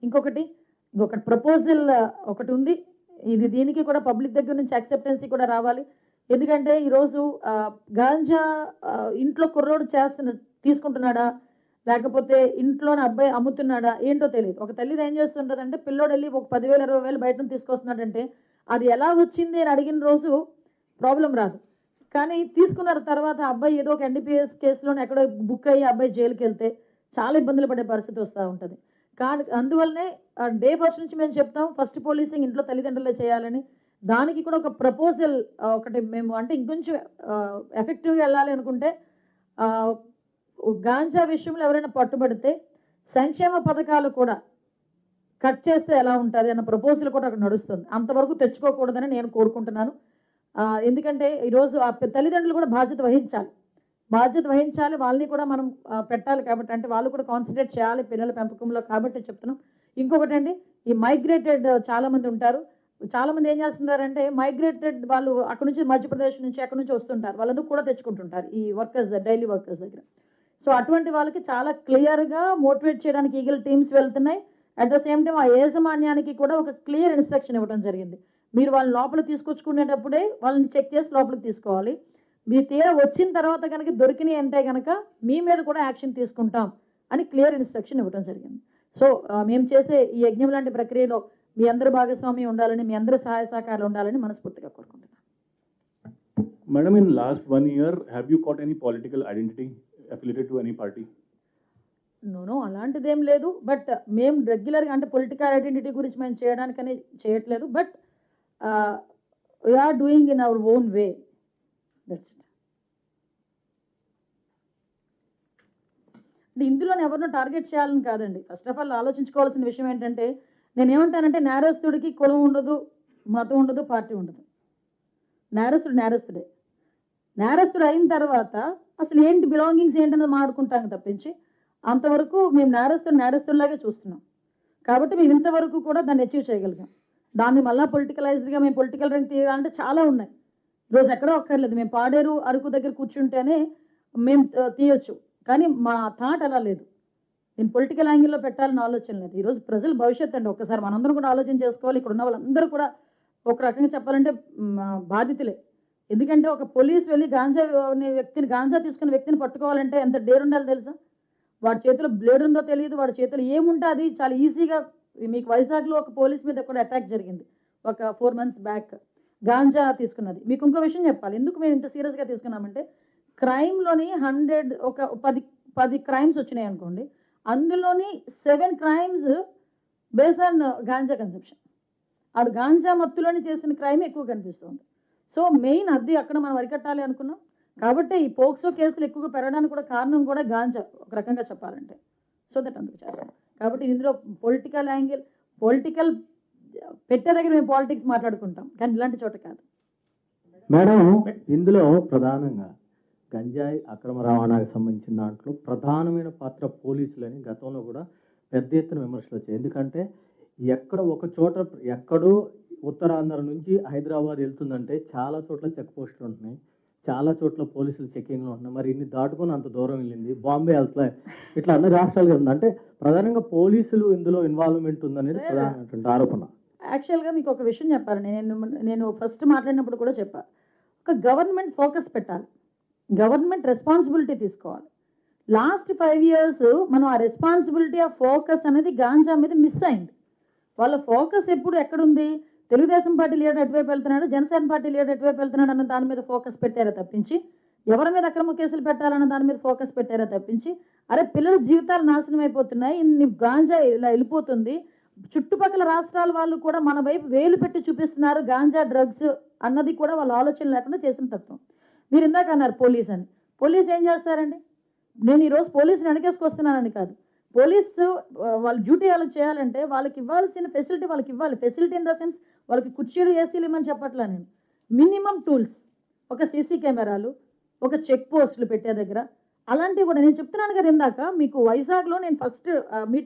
ఇంకొకటి ప్రపోజల్ ఒకటి ఉంది. దీనికి కూడా పబ్లిక్ దగ్గర నుంచి యాక్సెప్టెన్సీ కూడా రావాలి. ఎందుకంటే ఈరోజు గాంజా ఇంట్లో కుర్రోడు తీసుకుంటున్నాడా, లేకపోతే ఇంట్లోని అబ్బాయి అమ్ముతున్నాడా ఏంటో తెలియదు. ఒక తల్లిది ఏం చేస్తుంటుందంటే, పిల్లోడు వెళ్ళి ఒక 10,000 20,000 బయట నుంచి తీసుకొస్తున్నాడంటే అది ఎలా వచ్చింది అని అడిగిన రోజు ప్రాబ్లం రాదు. కానీ తీసుకున్న తర్వాత అబ్బాయి ఏదో ఒక NDPS కేసులోనే ఎక్కడో బుక్ అయ్యి అబ్బాయి జైలుకి వెళ్తే చాలా ఇబ్బందులు పడే పరిస్థితి వస్తూ ఉంటుంది. కానీ అందువల్లనే డే ఫస్ట్ నుంచి మేము చెప్తాం, ఫస్ట్ పోలీసింగ్ ఇంట్లో తల్లిదండ్రులే చేయాలని. దానికి కూడా ఒక ప్రపోజల్ ఒకటి మేము అంటే ఇంకొంచెం ఎఫెక్టివ్గా వెళ్ళాలి అనుకుంటే, గాంజా విషయంలో ఎవరైనా పట్టుబడితే సంక్షేమ పథకాలు కూడా కట్ చేస్తే ఎలా ఉంటుంది అన్న ప్రపోజల్ కూడా అక్కడ నడుస్తుంది. అంతవరకు తెచ్చుకోకూడదని నేను కోరుకుంటున్నాను. ఎందుకంటే ఈరోజు ఆ తల్లిదండ్రులు కూడా బాధ్యత వహించాలి. వాళ్ళని కూడా మనం పెట్టాలి. కాబట్టి అంటే వాళ్ళు కూడా కాన్సన్ట్రేట్ చేయాలి పిల్లల పెంపకంలో. కాబట్టి చెప్తున్నాం. ఇంకొకటి అండి, ఈ మైగ్రేటెడ్ చాలామంది ఉంటారు. చాలామంది ఏం చేస్తున్నారంటే, మైగ్రేటెడ్ వాళ్ళు అక్కడ నుంచి మధ్యప్రదేశ్ నుంచి అక్కడ నుంచి వస్తుంటారు. వాళ్ళందరూ కూడా తెచ్చుకుంటుంటారు ఈ వర్కర్స్, డైలీ వర్కర్స్ దగ్గర. సో అటువంటి వాళ్ళకి చాలా క్లియర్గా మోటివేట్ చేయడానికి ఈగల్ టీమ్స్ వెళ్తున్నాయి. అట్ ద సేమ్ టైం ఆ యాజమాన్యానికి కూడా ఒక క్లియర్ ఇన్స్ట్రక్షన్ ఇవ్వడం జరిగింది. మీరు వాళ్ళని లోపల తీసుకొచ్చుకునేటప్పుడే వాళ్ళని చెక్ చేసి లోపలికి తీసుకోవాలి. మీ తీరా వచ్చిన తర్వాత కనుక దొరికినాయి అంటే కనుక మీ మీద కూడా యాక్షన్ తీసుకుంటాం అని క్లియర్ ఇన్స్ట్రక్షన్ ఇవ్వడం జరిగింది. సో మేము చేసే ఈ యజ్ఞం లాంటి ప్రక్రియలో మీ అందరి భాగస్వామ్యం ఉండాలని, మీ అందరి సహాయ సహకారాలు ఉండాలని మనస్ఫూర్తిగా కోరుకుంటున్నాను. Madam, in last 1 year, have you got any political identity affiliated to any party? No, అలాంటిదేం లేదు. బట్ మేము రెగ్యులర్గా అంటే పొలిటికల్ ఐడెంటిటీ గురించి మేము చేయడానికని చేయట్లేదు. But we are doing in our own way. That's it. అంటే ఇందులో ఎవరినో టార్గెట్ చేయాలని కాదండి. ఫస్ట్ ఆఫ్ ఆల్ ఆలోచించుకోవాల్సిన విషయం ఏంటంటే, నేనేమంటానంటే, నేరస్తుడికి కులం ఉండదు, మతం ఉండదు, పార్టీ ఉండదు. నేరస్తుడే. నేరస్తుడు అయిన తర్వాత అసలు ఏంటి బిలాంగింగ్స్ ఏంటన్నది మాట్లాడుకుంటాం తప్పించి, అంతవరకు మేము నేరస్తుడిలాగే చూస్తున్నాం. కాబట్టి మేము ఇంతవరకు కూడా దాన్ని అచీవ్ చేయగలిగాం. దాన్ని మళ్ళీ పొలిటికలైజ్డ్గా మేము పొలిటికల్ రంగు తీయాలంటే చాలా ఉన్నాయి. ఈరోజు ఎక్కడో ఒక్కర్లేదు. మేము పాడేరు అరకు దగ్గర కూర్చుంటేనే మేము తీయొచ్చు. కానీ మా థాట్ అలా లేదు. నేను పొలిటికల్ యాంగిల్లో పెట్టాలని ఆలోచన లేదు. ఈరోజు ప్రజల భవిష్యత్తు అండి. ఒక్కసారి మనందరం కూడా ఆలోచన చేసుకోవాలి. ఇక్కడ ఉన్న వాళ్ళందరూ కూడా ఒక రకంగా చెప్పాలంటే బాధితులే. ఎందుకంటే ఒక పోలీస్ వెళ్ళి గాంజా తీసుకున్న వ్యక్తిని పట్టుకోవాలంటే ఎంత డేర్ ఉండాలో తెలుసా? వాడి చేతిలో బ్లేడ్ ఉందో తెలియదు, వాడి చేతిలో ఏముంటే అది చాలా ఈజీగా. మీకు వైజాగ్లో ఒక పోలీస్ మీద కూడా అటాక్ జరిగింది ఒక 4 months బ్యాక్, గాంజా తీసుకున్నది. మీకు ఇంకో విషయం చెప్పాలి, ఎందుకు మేము ఇంత సీరియస్గా తీసుకున్నామంటే, క్రైమ్లోని 10 క్రైమ్స్ వచ్చినాయి అనుకోండి, అందులోని 7 crimes based on ganja consumption. ఆడు గాంజా మత్తులోని చేసిన క్రైమ్ ఎక్కువ కనిపిస్తుంది. సో మెయిన్ అది అక్కడ మనం అరికట్టాలి అనుకున్నాం. కాబట్టి ఈ పోక్సో కేసులు ఎక్కువగా పెరగడానికి కూడా కారణం కూడా గాంజా, ఒక రకంగా చెప్పాలంటే. సో దట్ అందుకు చేస్తాం. కాబట్టి ఇందులో పొలిటికల్ యాంగిల్, పొలిటికల్ పెట్టే దగ్గర మేము పాలిటిక్స్ మాట్లాడుకుంటాం, కానీ ఇలాంటి చోట కాదు. మేడం, ఇందులో ప్రధానంగా గంజాయి అక్రమ రవాణాకు సంబంధించిన దాంట్లో ప్రధానమైన పాత్ర పోలీసులని గతంలో కూడా పెద్ద ఎత్తున విమర్శలు వచ్చాయి. ఎందుకంటే ఎక్కడో ఉత్తరాంధ్ర నుంచి హైదరాబాద్ వెళ్తుందంటే చాలా చోట్ల చెక్ పోస్టులు ఉంటున్నాయి, చాలా చోట్ల పోలీసులు చెక్కింగ్లు ఉంటున్నాయి. మరి ఇన్ని దాటుకొని అంత దూరం వెళ్ళింది, బాంబే వెళ్తా, ఇట్లా అన్ని రాష్ట్రాలు ఉంది. అంటే ప్రధానంగా పోలీసులు ఇందులో ఇన్వాల్వ్మెంట్ ఉందనేది ప్రధానమైనటువంటి ఆరోపణ. యాక్చువల్గా మీకు ఒక విషయం చెప్పాలి. నేను ఫస్ట్ మాట్లాడినప్పుడు కూడా చెప్పాను, ఒక గవర్నమెంట్ ఫోకస్ పెట్టాలి, గవర్నమెంట్ రెస్పాన్సిబిలిటీ తీసుకోవాలి. లాస్ట్ 5 years మనం ఆ రెస్పాన్సిబిలిటీ, ఆ ఫోకస్ అనేది గాంజా మీద మిస్ అయింది. వాళ్ళ ఫోకస్ ఎక్కడుంది? తెలుగుదేశం పార్టీ లీడర్ ఎటువైపు వెళ్తున్నాడు, జనసేన పార్టీ లీడర్ ఎటువైపు వెళ్తున్నాడు అన్న దాని మీద ఫోకస్ పెట్టారా తప్పించి, ఎవరి మీద అక్రమ కేసులు పెట్టాలన్న దాని మీద ఫోకస్ పెట్టారా తప్పించి, అరే పిల్లల జీవితాలు నాశనం అయిపోతున్నాయి, ఇన్ని గాంజా ఇలా వెళ్ళిపోతుంది, చుట్టుపక్కల రాష్ట్రాల వాళ్ళు కూడా మన వైపు వేలు పెట్టి చూపిస్తున్నారు గాంజా డ్రగ్స్ అన్నది కూడా వాళ్ళ ఆలోచన లేకుండా చేసిన తత్వం. మీరు ఇందాక అన్నారు పోలీస్ అని. పోలీస్ ఏం చేస్తారండి? నేను ఈరోజు పోలీసుని వెనకేసుకొస్తున్నానని కాదు. పోలీసు వాళ్ళ డ్యూటీ వాళ్ళకి చేయాలంటే వాళ్ళకి ఇవ్వాల్సిన ఫెసిలిటీ వాళ్ళకి ఇవ్వాలి. ఫెసిలిటీ ఇన్ ద సెన్స్ వాళ్ళకి కుర్చీలు ఏసీలు ఇవ్వమని చెప్పట్లా నేను. మినిమం టూల్స్, ఒక సీసీ కెమెరాలు, ఒక చెక్ పోస్టులు పెట్టే దగ్గర అలాంటివి కూడా నేను చెప్తున్నాను కదా. ఇందాక మీకు వైజాగ్లో నేను ఫస్ట్ మీట్